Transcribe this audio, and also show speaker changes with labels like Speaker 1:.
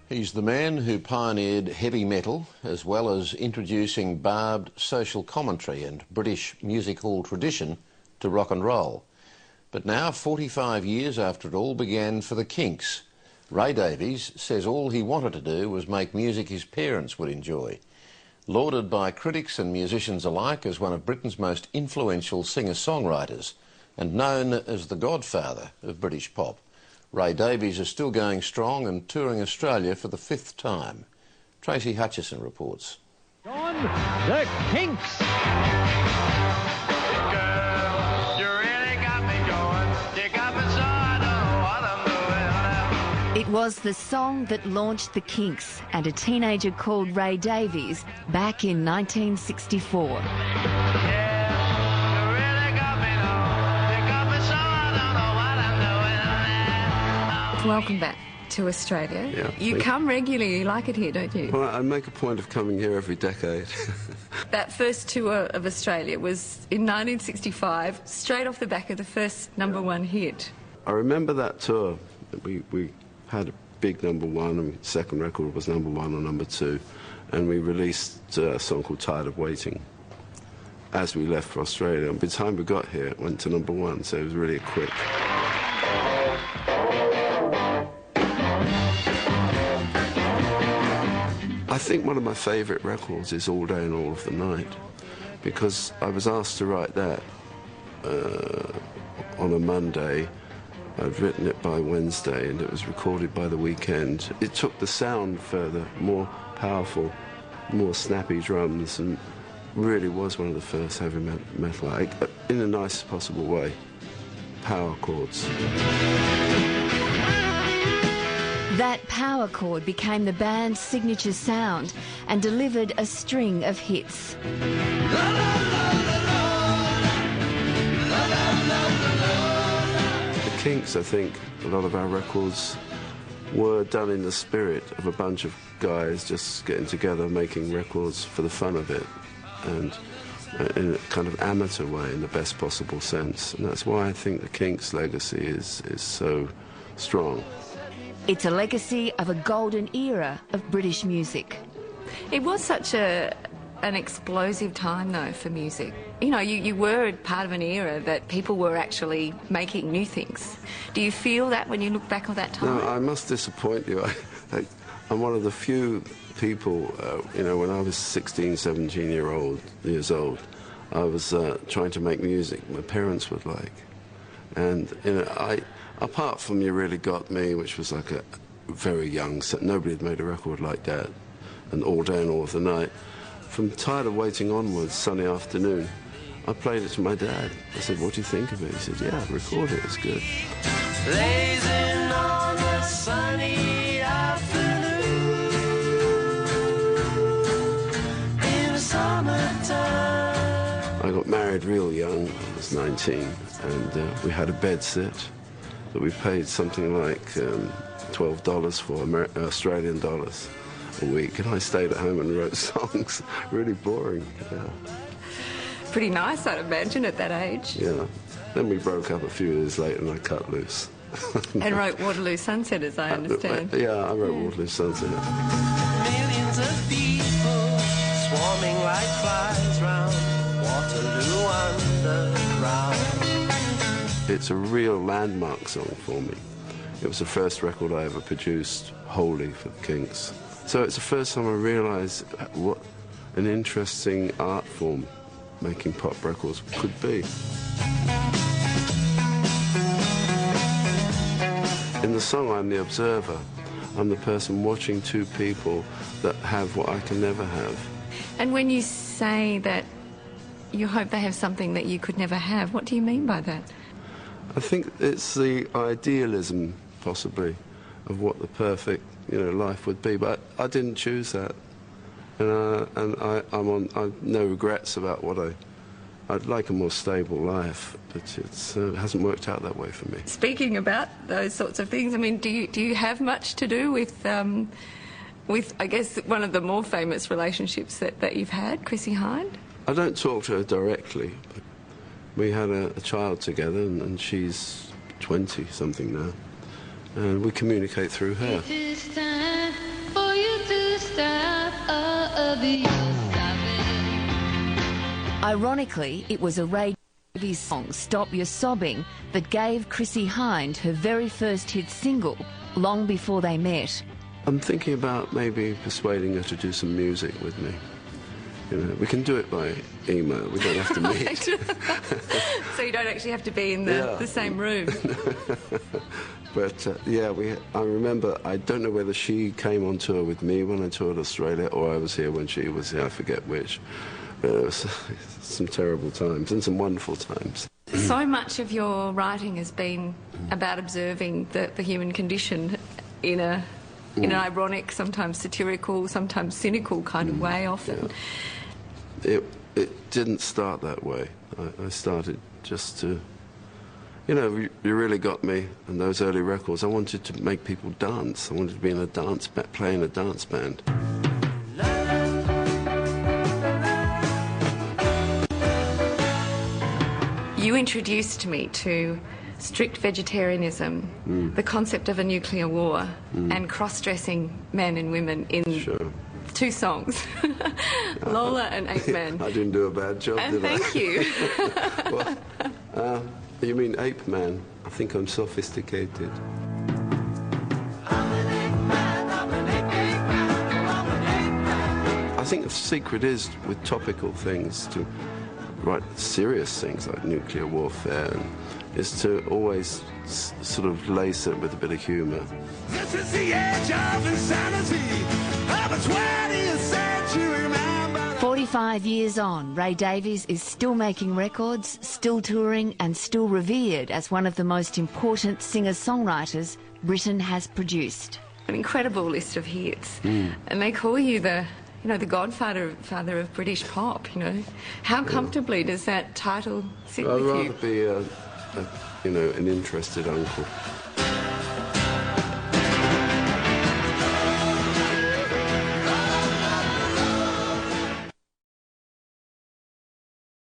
Speaker 1: He's the man who pioneered heavy metal, as well as introducing barbed social commentary and British music hall tradition to rock and roll. But now, 45 years after it all began for the Kinks, Ray Davies says all he wanted to do was make music his parents would enjoy. Lauded by critics and musicians alike as one of Britain's most influential singer-songwriters and known as the godfather of British pop, Ray Davies is still going strong and touring Australia for the 5th time. Tracee Hutchison reports.
Speaker 2: On the Kinks.
Speaker 3: It was the song that launched the Kinks and a teenager called Ray Davies back in 1964.
Speaker 4: Welcome back to Australia.
Speaker 5: Yeah,
Speaker 4: you come regularly, you like it here, don't you?
Speaker 5: Well, I make a point of coming here every decade.
Speaker 4: That first tour of Australia was in 1965, straight off the back of the first #1 hit.
Speaker 5: I remember that tour. We had a big #1, and the second record was #1 or #2, and we released a song called Tired of Waiting as we left for Australia. And by the time we got here, it went to #1, so it was really quick. I think one of my favourite records is All Day and All of the Night, because I was asked to write that on a Monday. I'd written it by Wednesday and it was recorded by the weekend. It took the sound further, more powerful, more snappy drums, and really was one of the first heavy metal, in the nicest possible way, power chords.
Speaker 3: That power chord became the band's signature sound and delivered a string of hits.
Speaker 5: The Kinks, I think, a lot of our records were done in the spirit of a bunch of guys just getting together, making records for the fun of it, and in a kind of amateur way, in the best possible sense. And that's why I think the Kinks' legacy is so strong.
Speaker 3: It's a legacy of a golden era of British music.
Speaker 4: It was such an explosive time, though, for music. You know, you were part of an era that people were actually making new things. Do you feel that when you look back on that time?
Speaker 5: No, I must disappoint you. I'm one of the few people, you know, when I was 16, 17 years old, I was trying to make music my parents would like. And, you know, apart from You Really Got Me, which was like a very young set, nobody had made a record like that, and All Day and All of the Night, from Tired of Waiting onwards, Sunny Afternoon, I played it to my dad. I said, "What do you think of it?" He said, "Yeah, record it, it's good."
Speaker 6: Blazing on a sunny afternoon in the summertime.
Speaker 5: I got married real young, I was 19, and we had a bed sit that we paid something like $12 for, Australian dollars a week, and I stayed at home and wrote songs. Really boring, yeah.
Speaker 4: Pretty nice, I'd imagine, at that age.
Speaker 5: Yeah. Then we broke up a few years later and I cut loose.
Speaker 4: And wrote Waterloo Sunset, as I understand.
Speaker 5: Yeah, I wrote Waterloo Sunset.
Speaker 6: Millions of people swarming like flies round Waterloo Underground.
Speaker 5: It's a real landmark song for me. It was the first record I ever produced wholly for the Kinks. So it's the first time I realised what an interesting art form making pop records could be. In the song, I'm the observer. I'm the person watching two people that have what I can never have.
Speaker 4: And when you say that you hope they have something that you could never have, what do you mean by that?
Speaker 5: I think it's the idealism, possibly, of what the perfect, you know, life would be. But I didn't choose that, and I've no regrets about what I'd like a more stable life, but it hasn't worked out that way for me.
Speaker 4: Speaking about those sorts of things, I mean, do you have much to do with I guess one of the more famous relationships that you've had, Chrissie Hynde?
Speaker 5: I don't talk to her directly. But we had a child together, and she's 20-something now, and we communicate through her.
Speaker 7: This time
Speaker 3: Ironically, it was a Ray Davies song, Stop Your Sobbing, that gave Tracee Hutchison her very first hit single, long before they met.
Speaker 5: I'm thinking about maybe persuading her to do some music with me. You know, we can do it by email. We don't have to meet.
Speaker 4: So you don't actually have to be in the same room.
Speaker 5: But yeah, I remember. I don't know whether she came on tour with me when I toured Australia, or I was here when she was here. I forget which. But it was some terrible times and some wonderful times.
Speaker 4: So much of your writing has been about observing the human condition in an ironic, sometimes satirical, sometimes cynical kind of way. Often.
Speaker 5: Yeah. It didn't start that way. I started just to, you know, you really got me. And those early records, I wanted to make people dance. I wanted to be in a dance playing a dance band.
Speaker 4: You introduced me to strict vegetarianism, the concept of a nuclear war, and cross-dressing men and women in 2 songs, Lola and Ape Man.
Speaker 5: I didn't do a bad job,
Speaker 4: and
Speaker 5: did I?
Speaker 4: thank you.
Speaker 5: Well, you mean Ape Man? I think I'm sophisticated. I think the secret is, with topical things, to write serious things like nuclear warfare, is to always sort of lace it with a bit of humour.
Speaker 6: This is the age of insanity of the 20th century.
Speaker 3: 45 years on, Ray Davies is still making records, still touring and still revered as one of the most important singer-songwriters Britain has produced.
Speaker 4: An incredible list of hits, and they call you the godfather of British pop. You know, how comfortably does that title sit with you?
Speaker 5: I'd rather be an interested uncle.